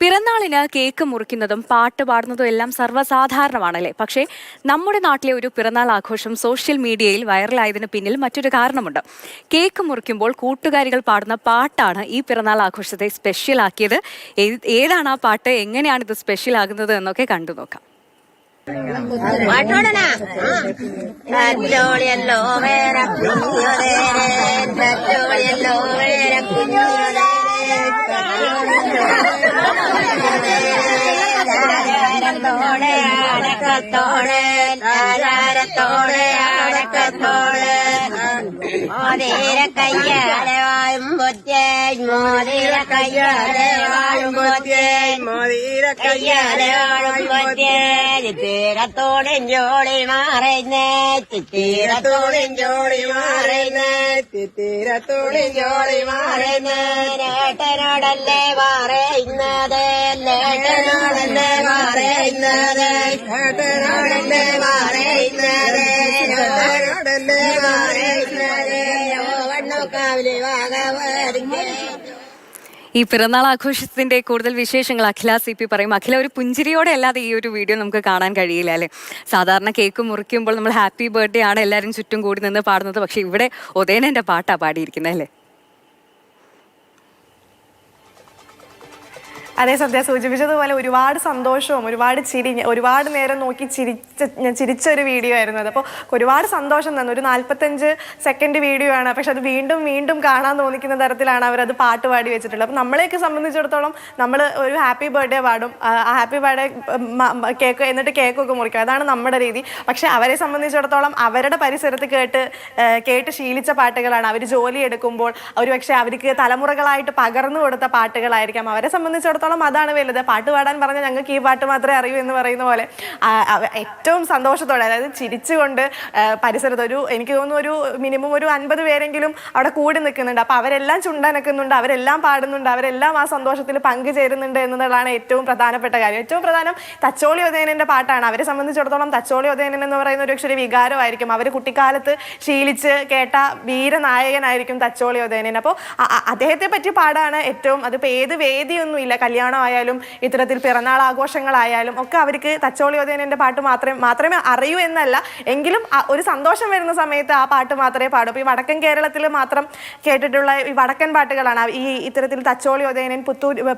പിറന്നാളിന് കേക്ക് മുറിക്കുന്നതും പാട്ട് പാടുന്നതും എല്ലാം സർവ്വസാധാരണമാണല്ലേ. പക്ഷേ നമ്മുടെ നാട്ടിലെ ഒരു പിറന്നാൾ ആഘോഷം സോഷ്യൽ മീഡിയയിൽ വൈറലായതിന് പിന്നിൽ മറ്റൊരു കാരണമുണ്ട്. കേക്ക് മുറിക്കുമ്പോൾ കൂട്ടുകാരികൾ പാടുന്ന പാട്ടാണ് ഈ പിറന്നാൾ ആഘോഷത്തെ സ്പെഷ്യൽ ആക്കിയത്. ഏതാണ് ആ പാട്ട്, എങ്ങനെയാണ് ഇത് സ്പെഷ്യൽ ആകുന്നത് എന്നൊക്കെ കണ്ടു നോക്കാം. ോടെ അടക്കത്തോടെ ആചാരത്തോടെ അടക്കത്തോടെ മോതിര കയ്യാലെ വാഴുമ്പൊറ്റേ മോതിര കയ്യാലെ വാഴുമ്പൊറ്റേ മോതിര കയ്യാലെ വാഴുമ്പൊറ്റേ ചിത്തീരത്തോടും ജോളി മാറുന്നേ ചിത്തീരത്തോടും ജോളി മാറുന്നേ ചിത്തീരത്തോടും ജോളി മാറുന്നേ ലേട്ടനോടല്ലേ പറയുന്നത് ലേട്ടനോടല്ലേ പറയുന്നത് ലേട്ടനോടല്ലേ പറയുന്നത് ലേട്ടനോടല്ലേ പറയുന്നത് വണ്ണക്കാവിലെ വാഗവരിക്കേ. ഈ പിറന്നാൾ ആഘോഷത്തിന്റെ കൂടുതൽ വിശേഷങ്ങൾ അഖില CP പറയും. അഖില, ഒരു പുഞ്ചിരിയോടെ അല്ലാതെ ഈ ഒരു വീഡിയോ നമുക്ക് കാണാൻ കഴിയില്ല അല്ലേ. സാധാരണ കേക്ക് മുറിക്കുമ്പോൾ നമ്മൾ ഹാപ്പി ബർത്ത്ഡേ ആണ് എല്ലാവരും ചുറ്റും കൂടി നിന്ന് പാടുന്നത്. പക്ഷെ ഇവിടെ ഉദയനന്റെ പാട്ടാ പാടിയിരിക്കുന്നത് അല്ലേ. അതേ, സദ്യ സൂചിപ്പിച്ചതുപോലെ ഒരുപാട് സന്തോഷവും ഒരുപാട് ഒരുപാട് നേരം നോക്കി ചിരിച്ചൊരു വീഡിയോ ആയിരുന്നു അത്. അപ്പോൾ ഒരുപാട് സന്തോഷം തന്നെ. ഒരു 45 സെക്കൻഡ് വീഡിയോ ആണ്, പക്ഷെ അത് വീണ്ടും വീണ്ടും കാണാൻ തോന്നിക്കുന്ന തരത്തിലാണ് അവരത് പാട്ട് പാടി വെച്ചിട്ടുള്ളത്. അപ്പോൾ നമ്മളെയൊക്കെ സംബന്ധിച്ചിടത്തോളം നമ്മൾ ഒരു ഹാപ്പി ബർത്ത്ഡേ പാടും, ആ ഹാപ്പി ബർത്ത്ഡേ കേക്ക്, എന്നിട്ട് കേക്കൊക്കെ മുറിക്കും, അതാണ് നമ്മുടെ രീതി. പക്ഷെ അവരെ സംബന്ധിച്ചിടത്തോളം അവരുടെ പരിസരത്ത് കേട്ട് ശീലിച്ച പാട്ടുകളാണ്. അവർ ജോലി എടുക്കുമ്പോൾ ഒരുപക്ഷെ അവർക്ക് തലമുറകളായിട്ട് പകർന്നു കൊടുത്ത പാട്ടുകളായിരിക്കാം. അവരെ സംബന്ധിച്ചിടത്തോളം അതാണ് വലുത്. പാട്ട് പാടാൻ പറഞ്ഞാൽ ഞങ്ങൾക്ക് ഈ പാട്ട് മാത്രമേ അറിയൂ എന്ന് പറയുന്ന പോലെ ഏറ്റവും സന്തോഷത്തോടെ, അതായത് ചിരിച്ചുകൊണ്ട് പരിസരത്ത് എനിക്ക് തോന്നുന്നു ഒരു മിനിമം ഒരു 50 പേരെങ്കിലും അവിടെ കൂടി നിൽക്കുന്നുണ്ട്. അപ്പോൾ അവരെല്ലാം ചുണ്ടനക്കുന്നുണ്ട്, അവരെല്ലാം പാടുന്നുണ്ട്, അവരെല്ലാം ആ സന്തോഷത്തിൽ പങ്കുചേരുന്നുണ്ട് എന്നതാണ് ഏറ്റവും പ്രധാനപ്പെട്ട കാര്യം. ഏറ്റവും പ്രധാനം തച്ചോളി ഉദയനന്റെ പാട്ടാണ്. അവരെ സംബന്ധിച്ചിടത്തോളം തച്ചോളി ഉദയനൻ എന്ന് പറയുന്ന ഒരു വികാരമായിരിക്കും. അവർ കുട്ടിക്കാലത്ത് ശീലിച്ച് കേട്ട വീരനായകനായിരിക്കും തച്ചോളി ഉദയനൻ. അപ്പോൾ അദ്ദേഹത്തെ പറ്റി പാടാണ് ഏറ്റവും, അതിപ്പോൾ ഏത് വേദിയൊന്നുമില്ല, കല്യാണമായാലും ഇത്തരത്തിൽ പിറന്നാൾ ആഘോഷങ്ങളായാലും ഒക്കെ അവർക്ക് തച്ചോളി ഉദയനന്റെ പാട്ട് മാത്രമേ അറിയൂ എന്നല്ല, എങ്കിലും ഒരു സന്തോഷം വരുന്ന സമയത്ത് ആ പാട്ട് മാത്രമേ പാടൂ. അപ്പോൾ ഈ വടക്കൻ കേരളത്തിൽ മാത്രം കേട്ടിട്ടുള്ള ഈ വടക്കൻ പാട്ടുകളാണ് ഈ ഇത്തരത്തിൽ തച്ചോളി ഉദയനൻ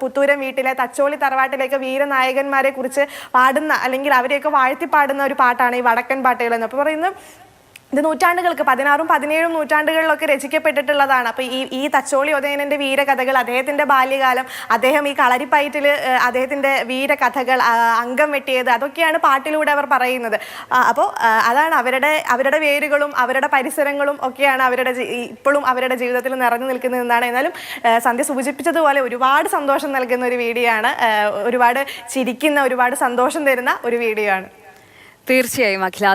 പുത്തൂരം വീട്ടിലെ തച്ചോളി തറവാട്ടിലേക്ക് വീരനായകന്മാരെ കുറിച്ച് പാടുന്ന, അല്ലെങ്കിൽ അവരെയൊക്കെ വാഴ്ത്തി പാടുന്ന ഒരു പാട്ടാണ് ഈ വടക്കൻ പാട്ടുകൾ എന്ന്. അപ്പോൾ പറയുന്നത് ഇത് നൂറ്റാണ്ടുകൾക്ക് 16ഉം 17ഉം നൂറ്റാണ്ടുകളിലൊക്കെ രചിക്കപ്പെട്ടിട്ടുള്ളതാണ്. അപ്പോൾ ഈ തച്ചോളി ഉദയനന്റെ വീരകഥകൾ, അദ്ദേഹത്തിന്റെ ബാല്യകാലം, അദ്ദേഹം ഈ കളരിപ്പയറ്റിൽ അദ്ദേഹത്തിന്റെ വീരകഥകൾ, അംഗം വെട്ടിയത്, അതൊക്കെയാണ് പാട്ടിലൂടെ അവർ പറയുന്നത്. അപ്പോൾ അതാണ് അവരുടെ വേരുകളും അവരുടെ പരിസരങ്ങളും ഒക്കെയാണ് ഇപ്പോഴും അവരുടെ ജീവിതത്തിൽ നിറഞ്ഞു നിൽക്കുന്നതെന്നാണ്. എന്നാലും സന്ധ്യ സൂചിപ്പിച്ചതുപോലെ ഒരുപാട് സന്തോഷം നൽകുന്ന ഒരു വീഡിയോ ആണ്, ഒരുപാട് ചിരിക്കുന്ന, ഒരുപാട് സന്തോഷം തരുന്ന ഒരു വീഡിയോ ആണ്. തീർച്ചയായും അഖില.